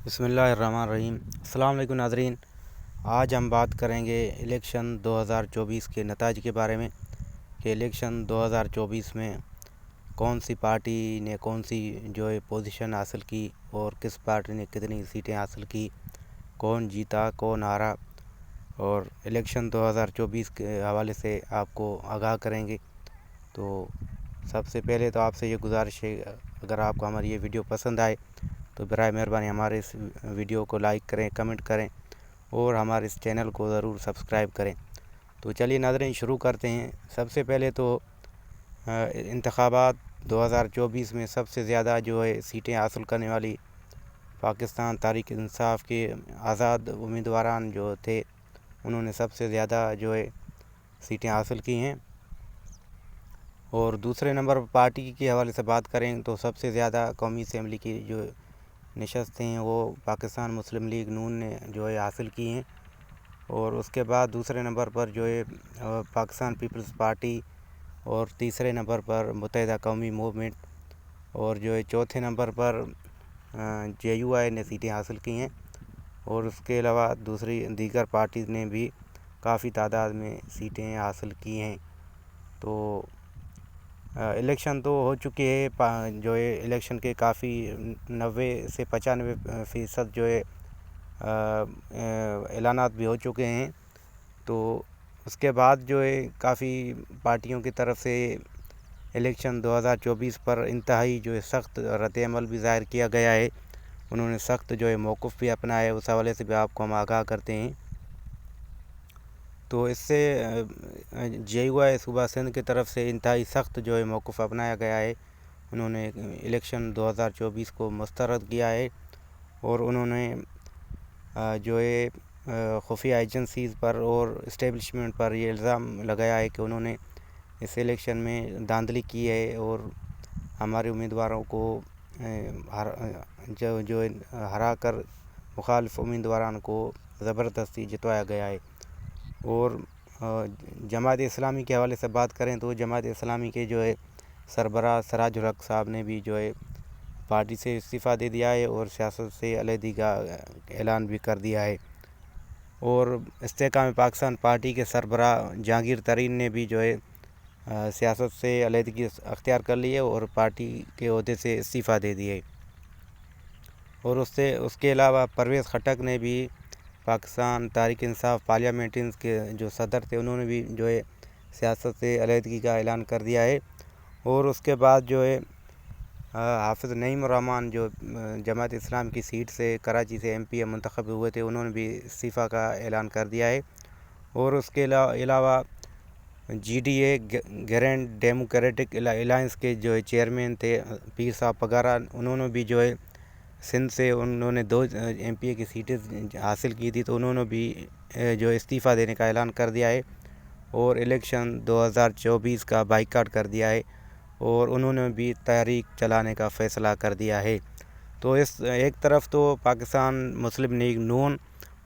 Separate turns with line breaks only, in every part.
بسم اللہ الرحمن الرحیم۔ السلام علیکم ناظرین، آج ہم بات کریں گے الیکشن 2024 کے نتائج کے بارے میں کہ الیکشن 2024 میں کون سی پارٹی نے کون سی پوزیشن حاصل کی اور کس پارٹی نے کتنی سیٹیں حاصل کی، کون جیتا کون ہارا، اور الیکشن 2024 کے حوالے سے آپ کو آگاہ کریں گے۔ تو سب سے پہلے تو آپ سے یہ گزارش ہے، اگر آپ کو ہماری یہ ویڈیو پسند آئے تو برائے مہربانی ہمارے اس ویڈیو کو لائک کریں، کمنٹ کریں اور ہمارے اس چینل کو ضرور سبسکرائب کریں۔ تو چلیے ناظرین شروع کرتے ہیں۔ سب سے پہلے تو انتخابات 2024 میں سب سے زیادہ سیٹیں حاصل کرنے والی پاکستان تحریک انصاف کے آزاد امیدواران تھے، انہوں نے سب سے زیادہ سیٹیں حاصل کی ہیں۔ اور دوسرے نمبر پارٹی کے حوالے سے بات کریں تو سب سے زیادہ قومی اسمبلی کی نشستیں ہیں وہ پاکستان مسلم لیگ نون نے حاصل کی ہیں، اور اس کے بعد دوسرے نمبر پر پاکستان پیپلز پارٹی، اور تیسرے نمبر پر متحدہ قومی موومنٹ، اور چوتھے نمبر پر JUI نے سیٹیں حاصل کی ہیں، اور اس کے علاوہ دیگر پارٹیز نے بھی کافی تعداد میں سیٹیں حاصل کی ہیں۔ تو الیکشن تو ہو چکی ہے، الیکشن کے کافی 90 سے 95% اعلانات بھی ہو چکے ہیں۔ تو اس کے بعد کافی پارٹیوں کی طرف سے الیکشن 2024 پر انتہائی سخت رد عمل بھی ظاہر کیا گیا ہے، انہوں نے سخت موقف بھی اپنایا ہے، اس حوالے سے بھی آپ کو ہم آگاہ کرتے ہیں۔ تو اس سے JUI صوبہ سندھ کی طرف سے انتہائی سخت موقف اپنایا گیا ہے، انہوں نے الیکشن 2024 کو مسترد کیا ہے، اور انہوں نے خفیہ ایجنسیز پر اور اسٹیبلشمنٹ پر یہ الزام لگایا ہے کہ انہوں نے اس الیکشن میں دھاندلی کی ہے، اور ہمارے امیدواروں کو ہرا کر مخالف امیدواران کو زبردستی جتوایا گیا ہے۔ اور جماعت اسلامی کے حوالے سے بات کریں تو جماعت اسلامی کے سربراہ سراج الحق صاحب نے بھی پارٹی سے استعفیٰ دے دیا ہے اور سیاست سے علیحدگی کا اعلان بھی کر دیا ہے، اور استحکام پاکستان پارٹی کے سربراہ جہانگیر ترین نے بھی سیاست سے علیحدگی اختیار کر لی ہے اور پارٹی کے عہدے سے استعفیٰ دے دی ہے۔ اور اس کے علاوہ پرویز خٹک نے بھی پاکستان تحریک انصاف پارلیمنٹرینز کے صدر تھے، انہوں نے بھی سیاست سے علیحدگی کا اعلان کر دیا ہے۔ اور اس کے بعد حافظ نعیم الرحمن جماعت اسلام کی سیٹ سے کراچی سے MP منتخب ہوئے تھے، انہوں نے بھی استعفیٰ کا اعلان کر دیا ہے۔ اور اس کے علاوہ GDA گرینڈ ڈیموکریٹک الائنس کے چیئرمین تھے پیر صاحب پگارا، انہوں نے بھی سندھ سے انہوں نے 2 MP کی سیٹیں حاصل کی تھی، تو انہوں نے بھی استعفیٰ دینے کا اعلان کر دیا ہے اور الیکشن 2024 کا بائیکاٹ کر دیا ہے، اور انہوں نے بھی تحریک چلانے کا فیصلہ کر دیا ہے۔ تو ایک طرف تو پاکستان مسلم لیگ نون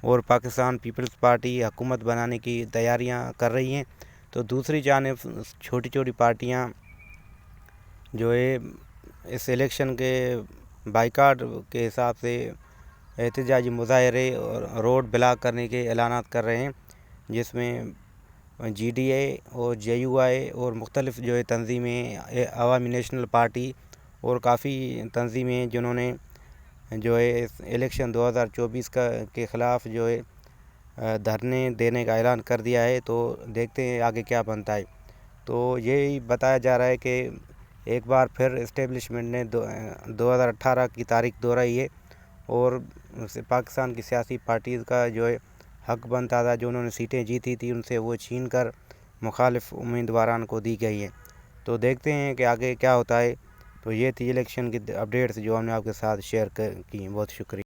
اور پاکستان پیپلز پارٹی حکومت بنانے کی تیاریاں کر رہی ہیں، تو دوسری جانب چھوٹی چھوٹی پارٹیاں اس الیکشن کے بائیکاٹ کے حساب سے احتجاجی مظاہرے اور روڈ بلاک کرنے کے اعلانات کر رہے ہیں، جس میں GDA اور JUI اور مختلف تنظیمیں، عوامی نیشنل پارٹی اور کافی تنظیمیں ہیں جنہوں نے الیکشن 2024 کے خلاف دھرنے دینے کا اعلان کر دیا ہے۔ تو دیکھتے ہیں آگے کیا بنتا ہے۔ تو یہی بتایا جا رہا ہے کہ ایک بار پھر اسٹیبلشمنٹ نے 2018 کی تاریخ دہرائی ہے، اور پاکستان کی سیاسی پارٹیز کا حق بنتا تھا، جو انہوں نے سیٹیں جیتی تھی ان سے وہ چھین کر مخالف امیدواران کو دی گئی ہیں۔ تو دیکھتے ہیں کہ آگے کیا ہوتا ہے۔ تو یہ تھی الیکشن کی اپڈیٹس جو ہم نے آپ کے ساتھ شیئر کی۔ بہت شکریہ۔